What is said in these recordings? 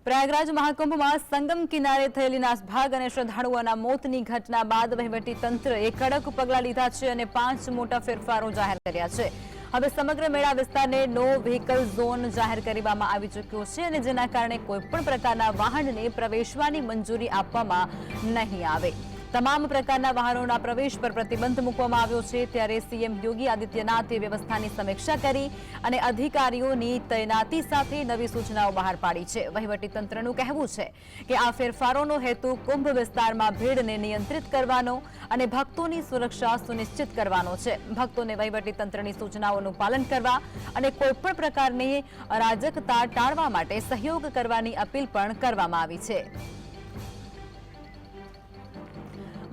પ્રયાગરાજ મહાકુંભમાં સંગમ કિનારે થયેલી નાસભાગ અને શ્રદ્ધાળુઓના મોતની ઘટના બાદ વહીવટી તંત્રએ કડક પગલાં લીધા છે અને 5 મોટા ફેરફારો જાહેર કર્યા છે। હવે સમગ્ર મેળા વિસ્તારને નો વ્હીકલ ઝોન જાહેર કરવામાં આવી ચૂક્યો છે અને જેના કારણે કોઈપણ પ્રકારના વાહનને પ્રવેશવાની મંજૂરી આપવામાં નહીં આવે। તમામ પ્રકારના વાહનોના પ્રવેશ પર પ્રતિબંધ મૂકવામાં આવ્યો છે। ત્યારે સીએમ યોગી આદિત્યનાથે વ્યવસ્થાની સમીક્ષા કરી અને અધિકારીઓની તૈનાતી સાથે નવી સૂચનાઓ બહાર પાડી છે। વહીવટીતંત્રનું કહેવું છે કે આ ફેરફારોનો હેતુ કુંભ વિસ્તારમાં ભીડને નિયંત્રિત કરવાનો અને ભક્તોની સુરક્ષા સુનિશ્ચિત કરવાનો છે। ભક્તોને વહીવટીતંત્રની સૂચનાઓનું પાલન કરવા અને કોઈપણ પ્રકારની અરાજકતા ટાળવા માટે સહયોગ કરવાની અપીલ પણ કરવામાં આવી છે।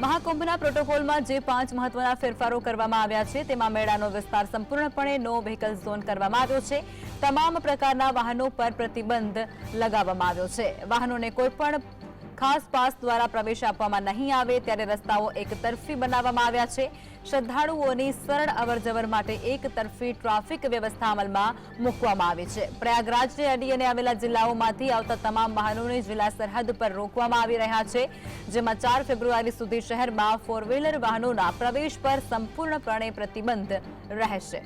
મહાકુંભના પ્રોટોકોલમાં જે 5 મહત્વના ફેરફારો કરવામાં આવ્યા છે તેમાં મેળાનો વિસ્તાર સંપૂર્ણપણે નો વ્હીકલ ઝોન કરવામાં આવ્યો છે। તમામ પ્રકારના વાહનો પર પ્રતિબંધ લગાવવામાં આવ્યો છે। વાહનોને કોઈપણ ખાસ પાસ દ્વારા પ્રવેશ આપવામાં નહીં આવે। ત્યારે રસ્તાઓ એકતરફી બનાવવામાં આવ્યા છે। શ્રદ્ધાળુઓની સરળ અવરજવર માટે એકતરફી ટ્રાફિક વ્યવસ્થા અમલમાં મૂકવામાં આવી છે। પ્રયાગરાજને અડીને આવેલા જિલ્લાઓમાંથી આવતા તમામ વાહનોને જિલ્લા સરહદ પર રોકવામાં આવી રહ્યા છે, જેમાં 4 ફેબ્રુઆરી સુધી શહેરમાં 4 વ્હીલર વાહનોના પ્રવેશ પર સંપૂર્ણપણે પ્રતિબંધ રહેશે।